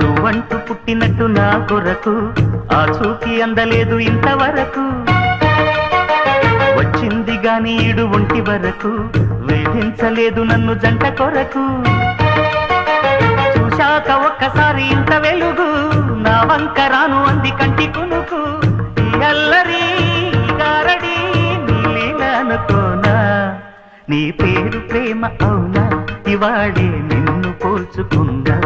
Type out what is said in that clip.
నువ్వంటూ పుట్టినట్టు నా కొరకు ఆ చూకి అందలేదు ఇంతవరకు వచ్చింది గాని ఈడు ఒంటి వరకు వేధించలేదు నన్ను జంట కొరకు చూశాక ఒక్కసారి ఇంత వెలుగు నా వంక రాను అంది కంటి కునుకు ఈ అల్లరి గారడి నీలీలనుకోనా నీ పేరు ప్రేమ అవునా ఇవాడే నిన్ను పోల్చుకుందా